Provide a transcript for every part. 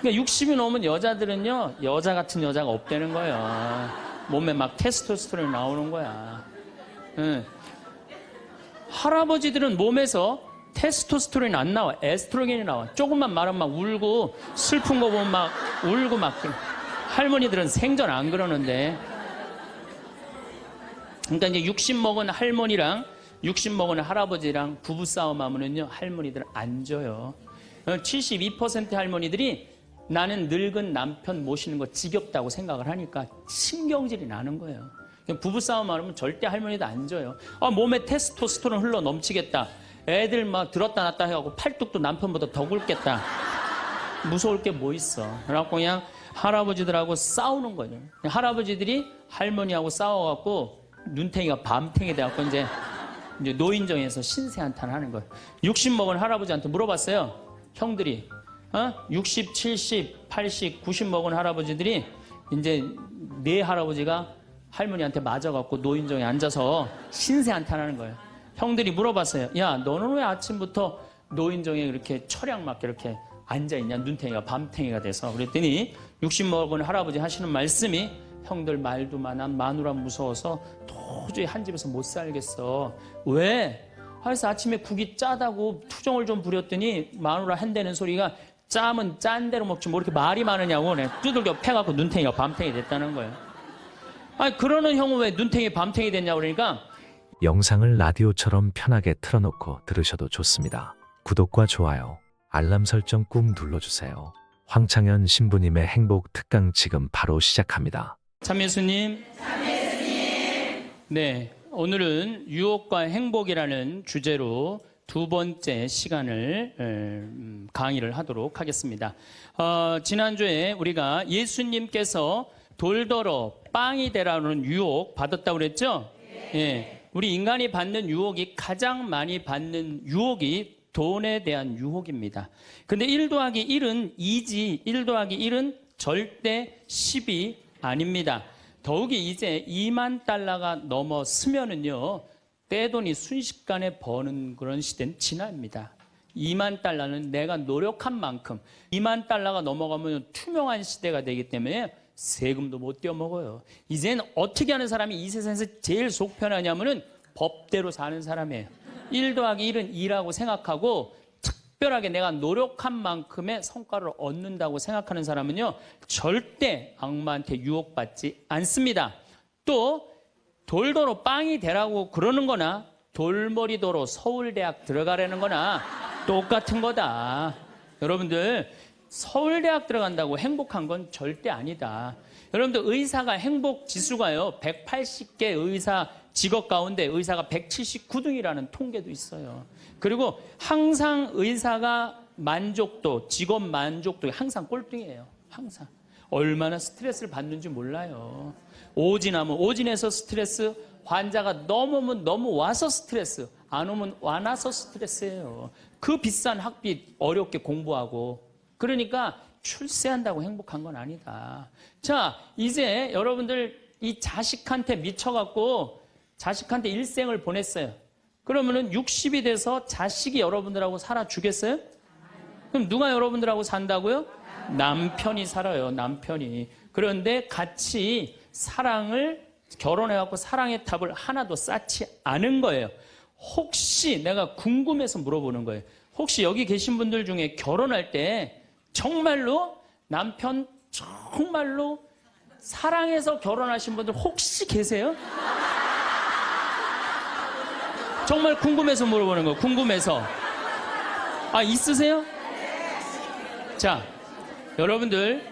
그러니까 60이 넘은 여자들은요, 여자 같은 여자가 없다는 거예요. 몸에 막 테스토스테론이 나오는 거야. 응. 할아버지들은 몸에서 테스토스테론이 안 나와. 에스트로겐이 나와. 조금만 말하면 막 울고, 슬픈 거 보면 막 울고 막. 할머니들은 생전 안 그러는데. 그러니까 이제 60 먹은 할머니랑 60 먹은 할아버지랑 부부싸움 하면은요, 할머니들은 안 져요. 72% 할머니들이 나는 늙은 남편 모시는 거 지겹다고 생각을 하니까 신경질이 나는 거예요. 부부싸움 하면 절대 할머니도 안 져요. 몸에 테스토스테론 흘러 넘치겠다. 애들 막 들었다 놨다 해갖고 팔뚝도 남편보다 더 굵겠다. 무서울 게 뭐 있어. 그래갖고 그냥 할아버지들하고 싸우는 거죠. 할아버지들이 할머니하고 싸워갖고 눈탱이가 밤탱이 돼갖고 이제 노인정에서 신세한탄 하는 거예요. 60 먹은 할아버지한테 물어봤어요. 형들이 60, 70, 80, 90 먹은 할아버지들이 이제 네 할아버지가 할머니한테 맞아갖고 노인정에 앉아서 신세한탄하는 거예요. 형들이 물어봤어요. 야, 너는 왜 아침부터 노인정에 이렇게 철양 맞게 이렇게 앉아있냐? 눈탱이가 밤탱이가 돼서. 그랬더니 60 먹은 할아버지 하시는 말씀이 형들 말도 많아. 마누라 무서워서 도저히 한 집에서 못 살겠어. 왜? 그래서 아침에 국이 짜다고 투정을 좀 부렸더니 마누라 한다는 소리가 짜면 짠 대로 먹지 뭐 이렇게 말이 많으냐고 두들겨 패갖고 눈탱이가 밤탱이 됐다는 거예요. 아니 그러는 형은 왜 눈탱이 밤탱이 됐냐고 그러니까 영상을 라디오처럼 편하게 틀어놓고 들으셔도 좋습니다. 구독과 좋아요, 알람 설정 꾹 눌러주세요. 황창현 신부님의 행복 특강 지금 바로 시작합니다. 참예수님. 네, 오늘은 유혹과 행복이라는 주제로 두 번째 시간을 강의를 하도록 하겠습니다. 지난주에 우리가 예수님께서 돌더러 빵이 되라는 유혹 받았다고 그랬죠? 예. 우리 인간이 받는 유혹이 가장 많이 받는 유혹이 돈에 대한 유혹입니다. 근데 1 더하기 1은 2지 1 더하기 1은 절대 10이 아닙니다. 더욱이 이제 2만 달러가 넘었으면은요, 떼돈이 순식간에 버는 그런 시대는 지납니다. 2만 달러는 내가 노력한 만큼, 2만 달러가 넘어가면 투명한 시대가 되기 때문에 세금도 못 떼어먹어요. 이제는 어떻게 하는 사람이 이 세상에서 제일 속 편하냐면은 법대로 사는 사람이에요. 1 더하기 1은 2라고 생각하고 특별하게 내가 노력한 만큼의 성과를 얻는다고 생각하는 사람은요, 절대 악마한테 유혹받지 않습니다. 또 돌도로 빵이 되라고 그러는 거나 돌머리도로 서울대학 들어가라는 거나 똑같은 거다. 여러분들 서울대학 들어간다고 행복한 건 절대 아니다. 여러분들 의사가 행복 지수가요 180개 의사 직업 가운데 의사가 179등이라는 통계도 있어요. 그리고 항상 의사가 만족도, 직업 만족도 항상 꼴등이에요. 항상. 얼마나 스트레스를 받는지 몰라요. 오진하면 오진해서 스트레스, 환자가 너무 오면 너무 와서 스트레스, 안 오면 안 와서 스트레스예요. 그 비싼 학비 어렵게 공부하고. 그러니까 출세한다고 행복한 건 아니다. 자, 이제 여러분들 이 자식한테 미쳐갖고 자식한테 일생을 보냈어요. 그러면은 60이 돼서 자식이 여러분들하고 살아주겠어요? 그럼 누가 여러분들하고 산다고요? 남편이 살아요, 남편이. 그런데 같이 사랑을 결혼해갖고 사랑의 탑을 하나도 쌓지 않은 거예요. 혹시 내가 궁금해서 물어보는 거예요. 혹시 여기 계신 분들 중에 결혼할 때 정말로 남편 정말로 사랑해서 결혼하신 분들 혹시 계세요? 정말 궁금해서 물어보는 거예요. 궁금해서. 있으세요? 자, 여러분들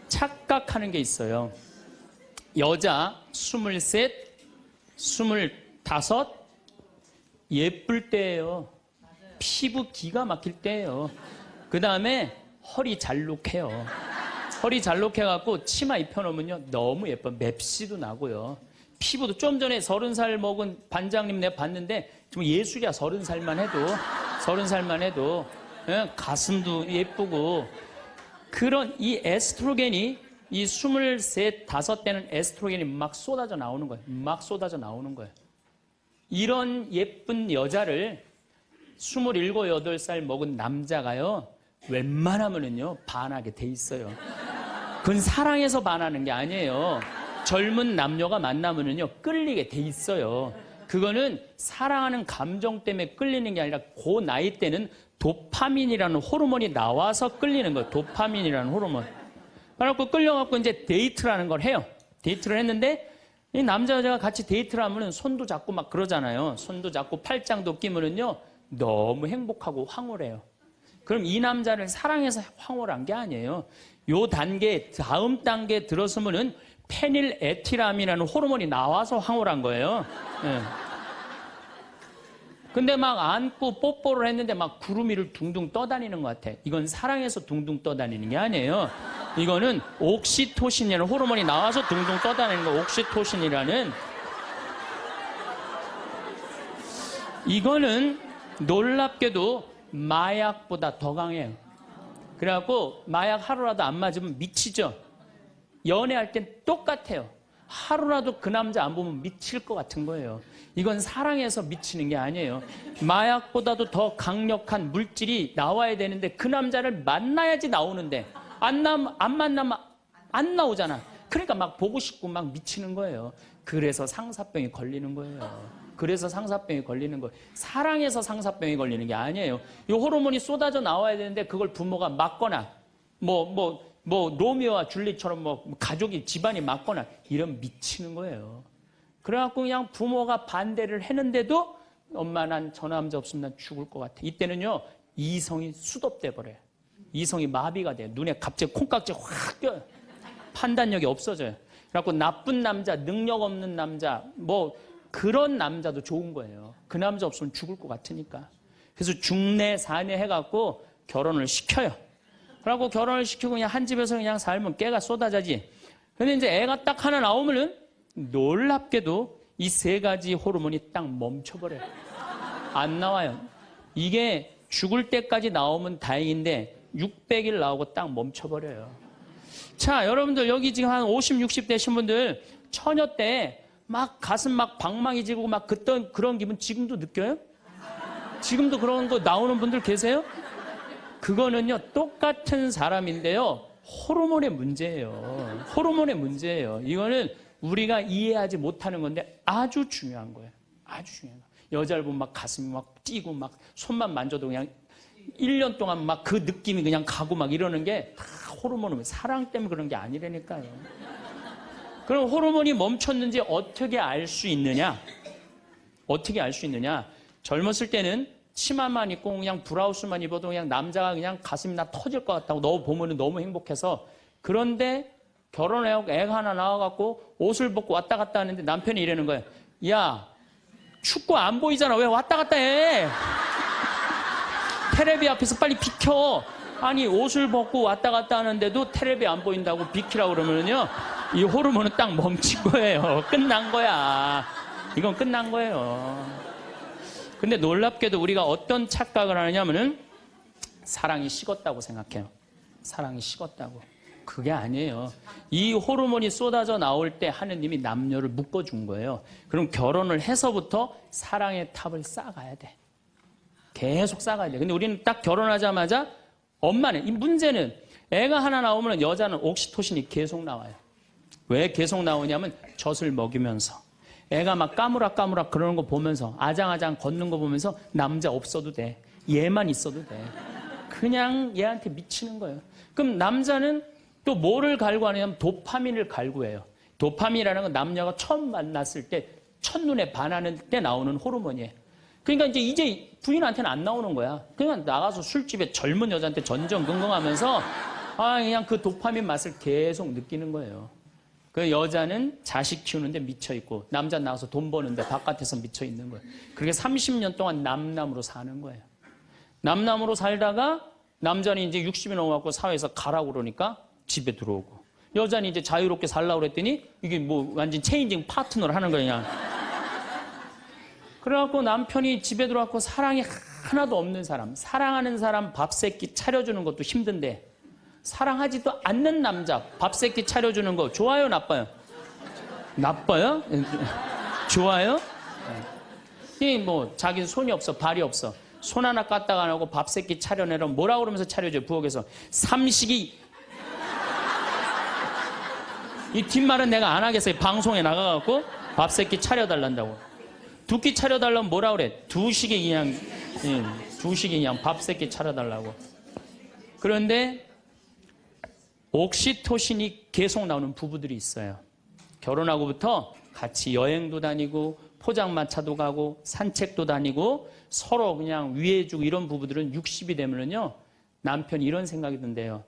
착각하는 게 있어요. 여자 23, 25 예쁠 때예요. 피부 기가 막힐 때예요. 그 다음에 허리 잘록해요. 허리 잘록해갖고 치마 입혀놓으면요 너무 예뻐. 맵시도 나고요. 피부도 좀 전에 30살 먹은 반장님 내가 봤는데 좀 예술이야. 30살만 해도 가슴도 예쁘고. 그런 이 에스트로겐이 이 23, 5대는 에스트로겐이 막 쏟아져 나오는 거예요. 막 쏟아져 나오는 거예요. 이런 예쁜 여자를 27, 8살 먹은 남자가요 웬만하면은요 반하게 돼 있어요. 그건 사랑해서 반하는 게 아니에요. 젊은 남녀가 만나면은요 끌리게 돼 있어요. 그거는 사랑하는 감정 때문에 끌리는 게 아니라 그 나이 때는 도파민이라는 호르몬이 나와서 끌리는 거예요. 도파민이라는 호르몬. 그래갖고 끌려갖고 이제 데이트라는 걸 해요. 데이트를 했는데 이 남자 여자가 같이 데이트를 하면은 손도 잡고 막 그러잖아요. 손도 잡고 팔짱도 끼면은요 너무 행복하고 황홀해요. 그럼 이 남자를 사랑해서 황홀한 게 아니에요. 요 단계, 다음 단계에 들어서면은 페닐에틸암이라는 호르몬이 나와서 황홀한 거예요. 예. 근데 막 안고 뽀뽀를 했는데 막 구름 위를 둥둥 떠다니는 것 같아. 이건 사랑해서 둥둥 떠다니는 게 아니에요. 이거는 옥시토신이라는 호르몬이 나와서 둥둥 떠다니는 거. 옥시토신이라는. 이거는 놀랍게도 마약보다 더 강해요. 그래갖고 마약 하루라도 안 맞으면 미치죠. 연애할 땐 똑같아요. 하루라도 그 남자 안 보면 미칠 것 같은 거예요. 이건 사랑해서 미치는 게 아니에요. 마약보다도 더 강력한 물질이 나와야 되는데 그 남자를 만나야지 나오는데 안 만나면 안 나오잖아. 그러니까 막 보고 싶고 막 미치는 거예요. 그래서 상사병이 걸리는 거예요. 그래서 상사병이 걸리는 거예요. 사랑해서 상사병이 걸리는 게 아니에요. 이 호르몬이 쏟아져 나와야 되는데 그걸 부모가 막거나 로미오와 줄리처럼 가족이 집안이 막거나 이러면 미치는 거예요. 그래갖고 그냥 부모가 반대를 했는데도 엄마 난 저 남자 없으면 난 죽을 것 같아. 이때는요 이성이 수dob돼 버려요. 이성이 마비가 돼요. 눈에 갑자기 콩깍지 확 껴요. 판단력이 없어져요. 그래갖고 나쁜 남자, 능력 없는 남자, 그런 남자도 좋은 거예요. 그 남자 없으면 죽을 것 같으니까. 그래서 중내 사내 해갖고 결혼을 시켜요. 그래갖고 결혼을 시키고 그냥 한 집에서 그냥 살면 깨가 쏟아지지. 근데 이제 애가 딱 하나 나오면은 놀랍게도 이 세 가지 호르몬이 딱 멈춰버려요. 안 나와요. 이게 죽을 때까지 나오면 다행인데 600일 나오고 딱 멈춰버려요. 자, 여러분들 여기 지금 한 50, 60 되신 분들 처녀 때 막 가슴 막 방망이 지르고 막 그런 기분 지금도 느껴요? 지금도 그런 거 나오는 분들 계세요? 그거는요 똑같은 사람인데요 호르몬의 문제예요. 호르몬의 문제예요. 이거는 우리가 이해하지 못하는 건데 아주 중요한 거예요. 아주 중요한 거예요. 여자를 보면 막 가슴이 막 뛰고 막 손만 만져도 그냥 1년 동안 막 그 느낌이 그냥 가고 막 이러는 게 다 호르몬은 사랑 때문에 그런 게 아니라니까요. 그럼 호르몬이 멈췄는지 어떻게 알 수 있느냐? 어떻게 알 수 있느냐? 젊었을 때는 치마만 입고 그냥 브라우스만 입어도 그냥 남자가 그냥 가슴이 나 터질 것 같다고 너 보면 너무 행복해서. 그런데 결혼해갖고 애가 하나 나와갖고 옷을 벗고 왔다 갔다 하는데 남편이 이러는 거예요. 야, 춥고 안 보이잖아. 왜 왔다 갔다 해? 테레비 앞에서 빨리 비켜. 아니 옷을 벗고 왔다 갔다 하는데도 테레비 안 보인다고 비키라고 그러면요 이 호르몬은 딱 멈춘 거예요. 끝난 거야. 이건 끝난 거예요. 근데 놀랍게도 우리가 어떤 착각을 하느냐면은 사랑이 식었다고 생각해요. 사랑이 식었다고. 그게 아니에요. 이 호르몬이 쏟아져 나올 때 하느님이 남녀를 묶어준 거예요. 그럼 결혼을 해서부터 사랑의 탑을 쌓아가야 돼. 계속 쌓아가야 돼. 근데 우리는 딱 결혼하자마자 엄마는, 이 문제는 애가 하나 나오면 여자는 옥시토신이 계속 나와요. 왜 계속 나오냐면 젖을 먹이면서 애가 막 까무락까무락 그러는 거 보면서 아장아장 걷는 거 보면서 남자 없어도 돼. 얘만 있어도 돼. 그냥 얘한테 미치는 거예요. 그럼 남자는 또 뭐를 갈구하냐면 도파민을 갈구해요. 도파민이라는 건 남녀가 처음 만났을 때 첫눈에 반하는 때 나오는 호르몬이에요. 그러니까 이제 부인한테는 안 나오는 거야. 그냥 나가서 술집에 젊은 여자한테 전전긍긍하면서 그냥 그 도파민 맛을 계속 느끼는 거예요. 그 여자는 자식 키우는데 미쳐있고 남자 나가서 돈 버는데 바깥에서 미쳐있는 거예요. 그렇게 30년 동안 남남으로 사는 거예요. 남남으로 살다가 남자는 이제 60이 넘어갖고 사회에서 가라고 그러니까 집에 들어오고 여자는 이제 자유롭게 살라고 그랬더니 이게 완전 체인징 파트너를 하는 거냐. 그래갖고 남편이 집에 들어왔고 사랑이 하나도 없는 사람, 사랑하는 사람 밥 세끼 차려주는 것도 힘든데 사랑하지도 않는 남자 밥 세끼 차려주는 거 좋아요, 나빠요? 나빠요? 좋아요? 이 자기는 손이 없어, 발이 없어. 손 하나 까딱 안 하고 밥 새끼 차려내라. 뭐라 그러면서 차려줘요, 부엌에서. 삼식이. 이 뒷말은 내가 안 하겠어요. 방송에 나가갖고 밥 새끼 차려달란다고. 두 끼 차려달라면 뭐라 그래? 두식이 그냥, 두식이 그냥 밥 새끼 차려달라고. 그런데 옥시토신이 계속 나오는 부부들이 있어요. 결혼하고부터 같이 여행도 다니고 포장마차도 가고 산책도 다니고 서로 그냥 위해주고 이런 부부들은 60이 되면은요, 남편이 이런 생각이 든대요.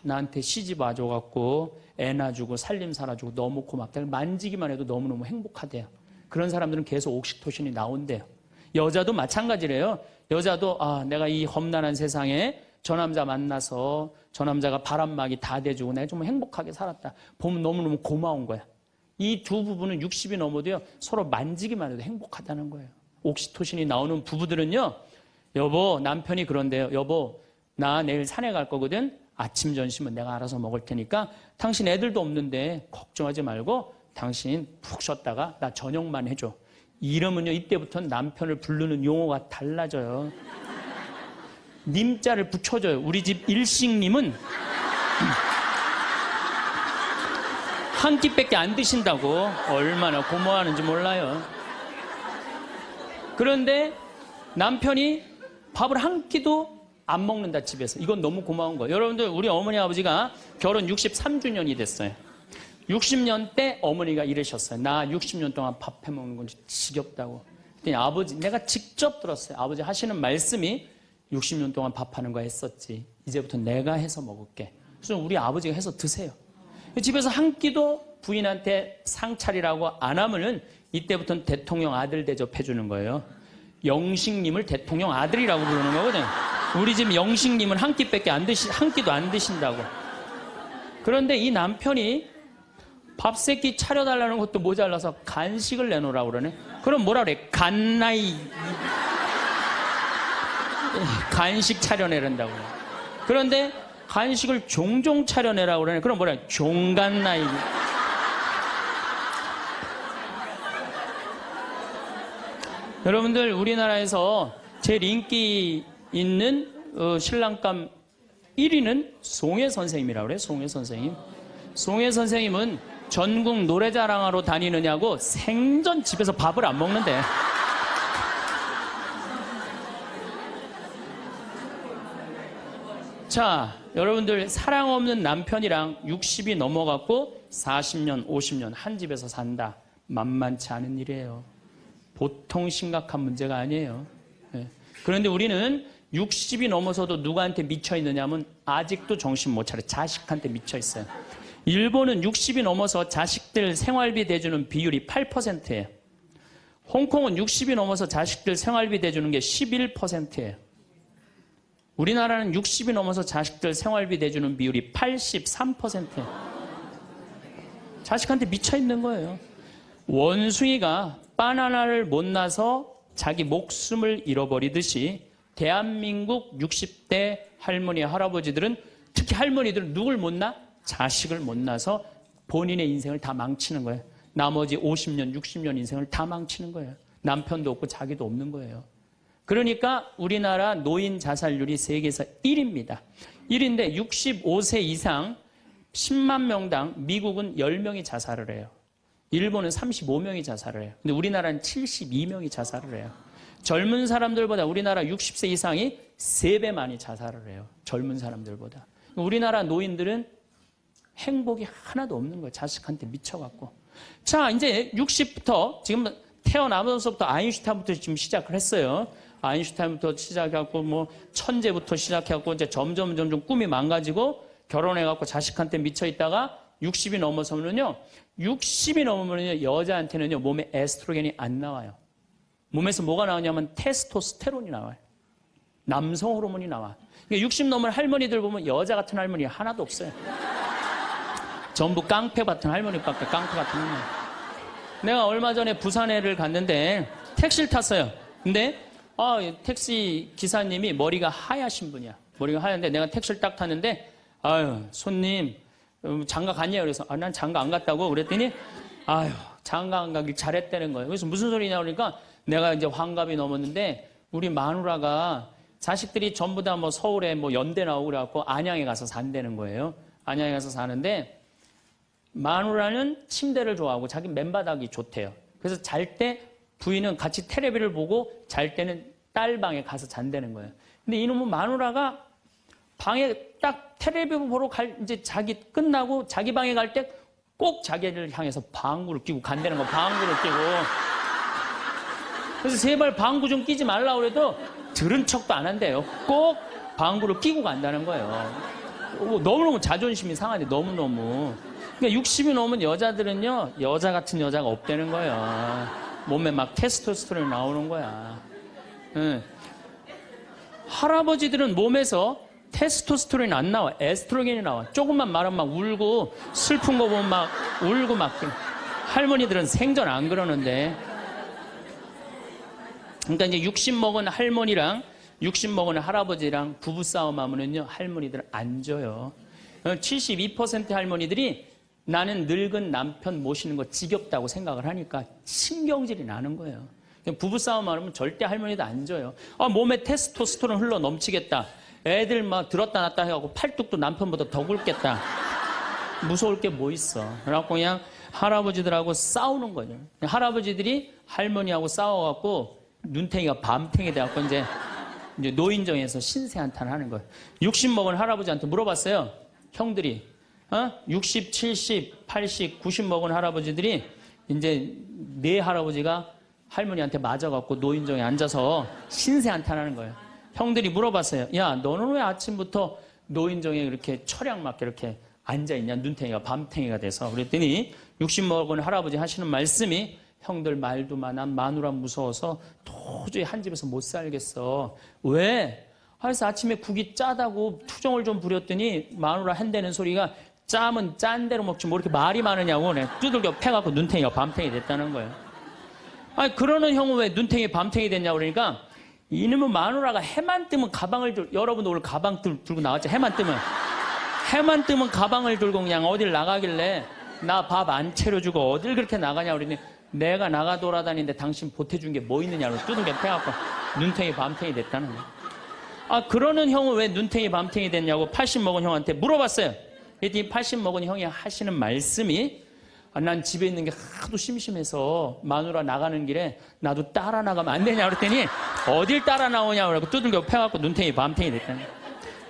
나한테 시집 와줘갖고 애 낳아주고 살림 살아주고 너무 고맙다. 만지기만 해도 너무너무 행복하대요. 그런 사람들은 계속 옥시토신이 나온대요. 여자도 마찬가지래요. 여자도 내가 이 험난한 세상에 저 남자 만나서 저 남자가 바람막이 다 대주고 내가 좀 행복하게 살았다. 보면 너무너무 고마운 거야. 이 두 부부는 60이 넘어도요, 서로 만지기만 해도 행복하다는 거예요. 옥시토신이 나오는 부부들은요, 여보, 남편이 그런데요. 여보, 나 내일 산에 갈 거거든. 아침 점심은 내가 알아서 먹을 테니까 당신 애들도 없는데 걱정하지 말고 당신 푹 쉬었다가 나 저녁만 해줘. 이러면요, 이때부터는 남편을 부르는 용어가 달라져요. 님자를 붙여줘요. 우리 집 일식님은 한 끼밖에 안 드신다고. 얼마나 고마워하는지 몰라요. 그런데 남편이 밥을 한 끼도 안 먹는다, 집에서. 이건 너무 고마운 거예요. 여러분들, 우리 어머니 아버지가 결혼 63주년이 됐어요. 60년 때 어머니가 이러셨어요. 나 60년 동안 밥 해먹는 건 지겹다고. 그랬더니 아버지, 내가 직접 들었어요. 아버지 하시는 말씀이 60년 동안 밥하는 거 했었지. 이제부터 내가 해서 먹을게. 그래서 우리 아버지가 해서 드세요. 집에서 한 끼도 부인한테 상차리라고 안 하면은 이때부터는 대통령 아들 대접해 주는 거예요. 영식님을 대통령 아들이라고 부르는 거거든. 우리 집 영식님은 한 끼밖에 한 끼도 안 드신다고. 그런데 이 남편이 밥 세끼 차려달라는 것도 모자라서 간식을 내놓으라고 그러네. 그럼 뭐라 그래? 간식 차려내란다고. 그런데 간식을 종종 차려내라고 그러네. 그럼 뭐라 그래? 종간나이. 여러분들, 우리나라에서 제일 인기 있는 신랑감 1위는 송혜 선생님이라고 그래요. 송혜 선생님. 송혜 선생님은 전국 노래자랑하러 다니느냐고 생전 집에서 밥을 안 먹는데. 자, 여러분들, 사랑 없는 남편이랑 60이 넘어갔고 40년, 50년 한 집에서 산다. 만만치 않은 일이에요. 보통 심각한 문제가 아니에요. 그런데 우리는 60이 넘어서도 누구한테 미쳐 있느냐면 아직도 정신 못 차려. 자식한테 미쳐 있어요. 일본은 60이 넘어서 자식들 생활비 대주는 비율이 8%예요. 홍콩은 60이 넘어서 자식들 생활비 대주는 게 11%예요. 우리나라는 60이 넘어서 자식들 생활비 대주는 비율이 83%예요. 자식한테 미쳐 있는 거예요. 원숭이가 바나나를 못 나서 자기 목숨을 잃어버리듯이 대한민국 60대 할머니, 할아버지들은, 특히 할머니들은 누굴 못 낳아? 자식을 못 낳아서 본인의 인생을 다 망치는 거예요. 나머지 50년, 60년 인생을 다 망치는 거예요. 남편도 없고 자기도 없는 거예요. 그러니까 우리나라 노인 자살률이 세계에서 1위입니다. 1위인데 65세 이상 10만 명당 미국은 10명이 자살을 해요. 일본은 35명이 자살을 해요. 근데 우리나라는 72명이 자살을 해요. 젊은 사람들보다 우리나라 60세 이상이 3배 많이 자살을 해요. 젊은 사람들보다. 우리나라 노인들은 행복이 하나도 없는 거예요. 자식한테 미쳐갖고. 자, 이제 60부터 지금 태어나면서부터 아인슈타인부터 지금 시작을 했어요. 아인슈타인부터 시작해갖고 뭐 천재부터 시작해갖고 이제 점점 꿈이 망가지고 결혼해갖고 자식한테 미쳐있다가 60이 넘어서면요. 60이 넘으면요. 여자한테는요. 몸에 에스트로겐이 안 나와요. 몸에서 뭐가 나오냐면 테스토스테론이 나와요. 남성 호르몬이 나와. 그러니까 60 넘은 할머니들 보면 여자 같은 할머니 하나도 없어요. 전부 깡패 같은 할머니밖에. 깡패 같은 할머니. 내가 얼마 전에 부산에를 갔는데 택시를 탔어요. 근데 택시 기사님이 머리가 하얗신 분이야. 머리가 하얀데 내가 택시를 딱 탔는데 아유, 손님 장가 갔냐? 그래서 난 장가 안 갔다고 그랬더니 아유, 장가 안 가길 잘했다는 거예요. 그래서 무슨 소리냐 그러니까 내가 이제 환갑이 넘었는데 우리 마누라가 자식들이 전부 다 뭐 서울에 뭐 연대 나오고 그래갖고 안양에 가서 산다는 거예요. 안양에 가서 사는데 마누라는 침대를 좋아하고 자기 맨바닥이 좋대요. 그래서 잘 때 부인은 같이 텔레비를 보고 잘 때는 딸 방에 가서 잔다는 거예요. 근데 이놈은 마누라가 방에 딱 텔레비 보러 이제 자기 끝나고 자기 방에 갈 때 꼭 자기를 향해서 방구를 끼고 간다는 거, 방구를 끼고. 그래서 제발 방구 좀 끼지 말라고 그래도 들은 척도 안 한대요. 꼭 방구를 끼고 간다는 거예요. 너무너무 자존심이 상하네, 너무너무. 그러니까 60이 넘은 여자들은요, 여자 같은 여자가 없다는 거예요. 몸에 막 테스토스테론이 나오는 거야. 응. 할아버지들은 몸에서 테스토스테론이 안 나와. 에스트로겐이 나와. 조금만 말하면 막 울고, 슬픈 거 보면 막 울고 막. 할머니들은 생전 안 그러는데. 그러니까 이제 60 먹은 할머니랑 60 먹은 할아버지랑 부부싸움 하면은요, 할머니들은 안 져요. 72% 할머니들이 나는 늙은 남편 모시는 거 지겹다고 생각을 하니까 신경질이 나는 거예요. 부부싸움 하면 절대 할머니도 안 져요. 몸에 테스토스테론 흘러 넘치겠다. 애들 막 들었다 놨다 해갖고 팔뚝도 남편보다 더 굵겠다. 무서울 게 뭐 있어. 그래갖고 그냥 할아버지들하고 싸우는 거죠. 할아버지들이 할머니하고 싸워갖고 눈탱이가 밤탱이 돼갖고 이제 노인정에서 신세한탄 하는 거예요. 60 먹은 할아버지한테 물어봤어요. 형들이. 60, 70, 80, 90 먹은 할아버지들이 이제 네 할아버지가 할머니한테 맞아갖고 노인정에 앉아서 신세한탄하는 거예요. 형들이 물어봤어요. 야, 너는 왜 아침부터 노인정에 이렇게 철양 맞게 이렇게 앉아있냐? 눈탱이가 밤탱이가 돼서. 그랬더니 60 먹은 할아버지 하시는 말씀이 형들 말도 많아. 마누라 무서워서 도저히 한 집에서 못 살겠어. 왜? 그래서 아침에 국이 짜다고 투정을 좀 부렸더니 마누라 한다는 소리가 짜면 짠 대로 먹지 뭐 이렇게 말이 많으냐고 두들겨 패갖고 눈탱이가 밤탱이 됐다는 거예요. 아니 그러는 형은 왜 눈탱이 밤탱이 됐냐고 그러니까 이놈의 마누라가 해만 뜨면 가방을 여러분도 오늘 가방 들고 나왔죠. 해만 뜨면 가방을 들고 그냥 어딜 나가길래 나 밥 안 차려주고 어딜 그렇게 나가냐고 그러니 내가 나가 돌아다니는데 당신 보태준 게 뭐 있느냐고 두들겨 패갖고 눈탱이 밤탱이 됐다는 거예요. 그러는 형은 왜 눈탱이 밤탱이 됐냐고 80 먹은 형한테 물어봤어요. 그랬더니 80 먹은 형이 하시는 말씀이 난 집에 있는 게 하도 심심해서 마누라 나가는 길에 나도 따라 나가면 안 되냐 그랬더니 어딜 따라 나오냐고 그러고 두들겨 패갖고 눈탱이 밤탱이 됐다는 거예요.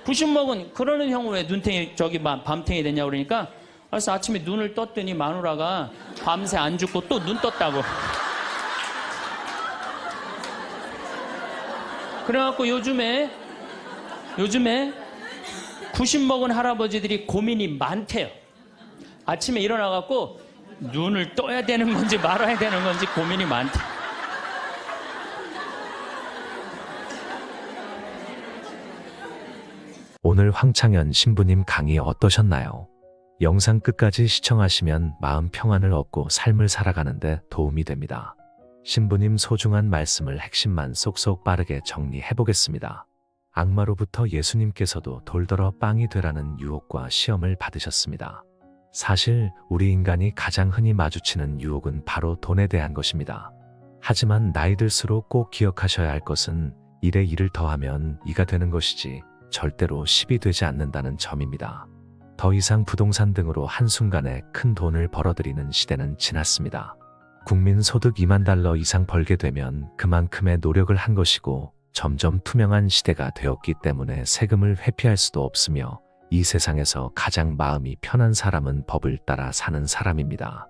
90 먹은 그러는 형은 왜 눈탱이 밤탱이 됐냐고 그러니까 그래서 아침에 눈을 떴더니 마누라가 밤새 안 죽고 또 눈 떴다고. 그래갖고 요즘에 90 먹은 할아버지들이 고민이 많대요. 아침에 일어나갖고 눈을 떠야 되는 건지 말아야 되는 건지 고민이 많대. 오늘 황창현 신부님 강의 어떠셨나요? 영상 끝까지 시청하시면 마음 평안을 얻고 삶을 살아가는데 도움이 됩니다. 신부님 소중한 말씀을 핵심만 쏙쏙 빠르게 정리해 보겠습니다. 악마로부터 예수님께서도 돌더러 빵이 되라는 유혹과 시험을 받으셨습니다. 사실 우리 인간이 가장 흔히 마주치는 유혹은 바로 돈에 대한 것입니다. 하지만 나이 들수록 꼭 기억하셔야 할 것은 1에 1을 더하면 2가 되는 것이지 절대로 10이 되지 않는다는 점입니다. 더 이상 부동산 등으로 한순간에 큰 돈을 벌어들이는 시대는 지났습니다. 국민 소득 2만 달러 이상 벌게 되면 그만큼의 노력을 한 것이고 점점 투명한 시대가 되었기 때문에 세금을 회피할 수도 없으며 이 세상에서 가장 마음이 편한 사람은 법을 따라 사는 사람입니다.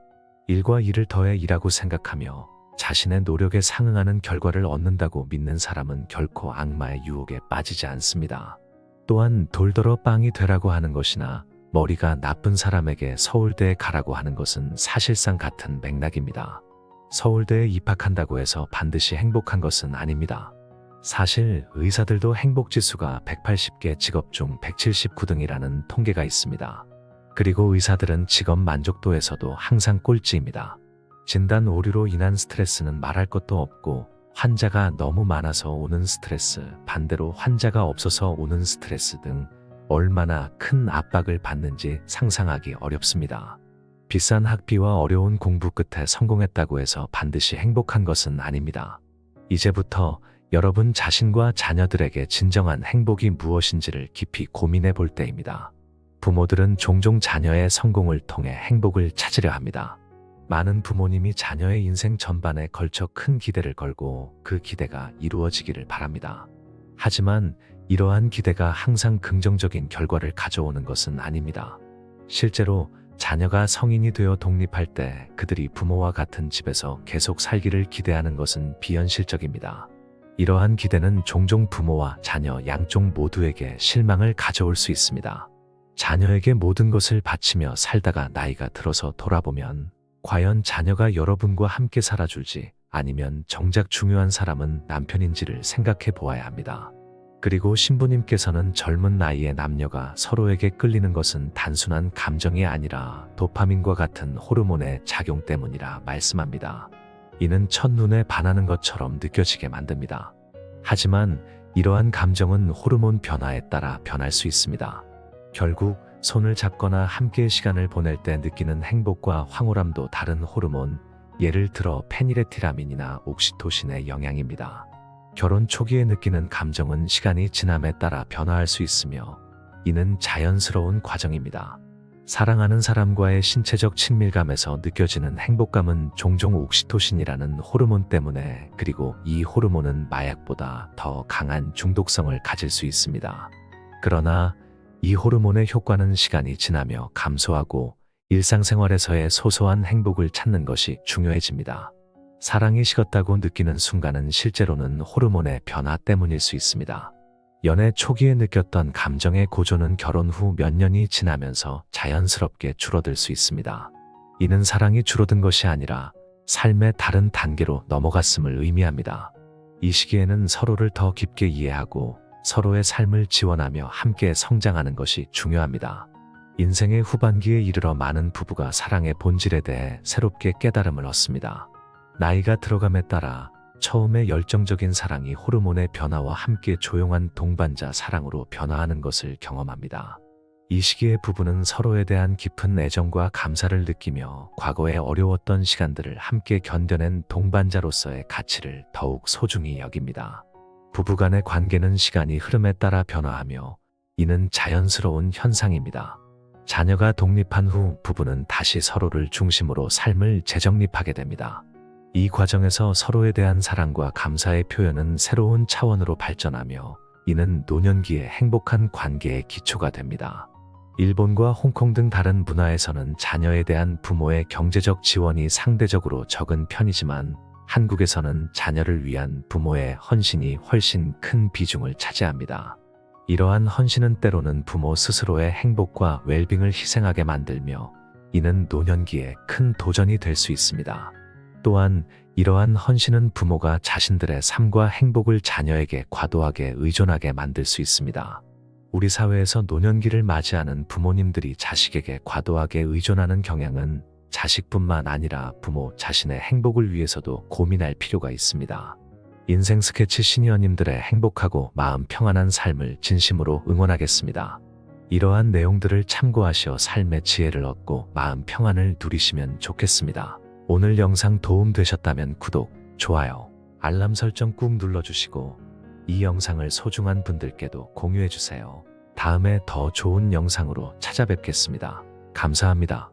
1과 2를 더해 2라고 생각하며 자신의 노력에 상응하는 결과를 얻는다고 믿는 사람은 결코 악마의 유혹에 빠지지 않습니다. 또한 돌더러 빵이 되라고 하는 것이나 머리가 나쁜 사람에게 서울대에 가라고 하는 것은 사실상 같은 맥락입니다. 서울대에 입학한다고 해서 반드시 행복한 것은 아닙니다. 사실 의사들도 행복지수가 180개 직업 중 179등이라는 통계가 있습니다. 그리고 의사들은 직업 만족도에서도 항상 꼴찌입니다. 진단 오류로 인한 스트레스는 말할 것도 없고 환자가 너무 많아서 오는 스트레스, 반대로 환자가 없어서 오는 스트레스 등 얼마나 큰 압박을 받는지 상상하기 어렵습니다. 비싼 학비와 어려운 공부 끝에 성공했다고 해서 반드시 행복한 것은 아닙니다. 이제부터 여러분 자신과 자녀들에게 진정한 행복이 무엇인지를 깊이 고민해 볼 때입니다. 부모들은 종종 자녀의 성공을 통해 행복을 찾으려 합니다. 많은 부모님이 자녀의 인생 전반에 걸쳐 큰 기대를 걸고 그 기대가 이루어지기를 바랍니다. 하지만 이러한 기대가 항상 긍정적인 결과를 가져오는 것은 아닙니다. 실제로 자녀가 성인이 되어 독립할 때 그들이 부모와 같은 집에서 계속 살기를 기대하는 것은 비현실적입니다. 이러한 기대는 종종 부모와 자녀 양쪽 모두에게 실망을 가져올 수 있습니다. 자녀에게 모든 것을 바치며 살다가 나이가 들어서 돌아보면 과연 자녀가 여러분과 함께 살아줄지 아니면 정작 중요한 사람은 남편인지를 생각해 보아야 합니다. 그리고 신부님께서는 젊은 나이의 남녀가 서로에게 끌리는 것은 단순한 감정이 아니라 도파민과 같은 호르몬의 작용 때문이라 말씀합니다. 이는 첫눈에 반하는 것처럼 느껴지게 만듭니다. 하지만 이러한 감정은 호르몬 변화에 따라 변할 수 있습니다. 결국 손을 잡거나 함께 시간을 보낼 때 느끼는 행복과 황홀함도 다른 호르몬, 예를 들어 페니레티라민이나 옥시토신의 영향입니다. 결혼 초기에 느끼는 감정은 시간이 지남에 따라 변화할 수 있으며 이는 자연스러운 과정입니다. 사랑하는 사람과의 신체적 친밀감에서 느껴지는 행복감은 종종 옥시토신이라는 호르몬 때문에, 그리고 이 호르몬은 마약보다 더 강한 중독성을 가질 수 있습니다. 그러나 이 호르몬의 효과는 시간이 지나며 감소하고 일상생활에서의 소소한 행복을 찾는 것이 중요해집니다. 사랑이 식었다고 느끼는 순간은 실제로는 호르몬의 변화 때문일 수 있습니다. 연애 초기에 느꼈던 감정의 고조는 결혼 후 몇 년이 지나면서 자연스럽게 줄어들 수 있습니다. 이는 사랑이 줄어든 것이 아니라 삶의 다른 단계로 넘어갔음을 의미합니다. 이 시기에는 서로를 더 깊게 이해하고 서로의 삶을 지원하며 함께 성장하는 것이 중요합니다. 인생의 후반기에 이르러 많은 부부가 사랑의 본질에 대해 새롭게 깨달음을 얻습니다. 나이가 들어감에 따라 처음에 열정적인 사랑이 호르몬의 변화와 함께 조용한 동반자 사랑으로 변화하는 것을 경험합니다. 이 시기에 부부는 서로에 대한 깊은 애정과 감사를 느끼며 과거에 어려웠던 시간들을 함께 견뎌낸 동반자로서의 가치를 더욱 소중히 여깁니다. 부부간의 관계는 시간이 흐름에 따라 변화하며 이는 자연스러운 현상입니다. 자녀가 독립한 후 부부는 다시 서로를 중심으로 삶을 재정립하게 됩니다. 이 과정에서 서로에 대한 사랑과 감사의 표현은 새로운 차원으로 발전하며 이는 노년기의 행복한 관계의 기초가 됩니다. 일본과 홍콩 등 다른 문화에서는 자녀에 대한 부모의 경제적 지원이 상대적으로 적은 편이지만 한국에서는 자녀를 위한 부모의 헌신이 훨씬 큰 비중을 차지합니다. 이러한 헌신은 때로는 부모 스스로의 행복과 웰빙을 희생하게 만들며 이는 노년기에 큰 도전이 될 수 있습니다. 또한 이러한 헌신은 부모가 자신들의 삶과 행복을 자녀에게 과도하게 의존하게 만들 수 있습니다. 우리 사회에서 노년기를 맞이하는 부모님들이 자식에게 과도하게 의존하는 경향은 자식뿐만 아니라 부모 자신의 행복을 위해서도 고민할 필요가 있습니다. 인생 스케치 시니어님들의 행복하고 마음 평안한 삶을 진심으로 응원하겠습니다. 이러한 내용들을 참고하시어 삶의 지혜를 얻고 마음 평안을 누리시면 좋겠습니다. 오늘 영상 도움되셨다면 구독, 좋아요, 알람 설정 꾹 눌러주시고 이 영상을 소중한 분들께도 공유해주세요. 다음에 더 좋은 영상으로 찾아뵙겠습니다. 감사합니다.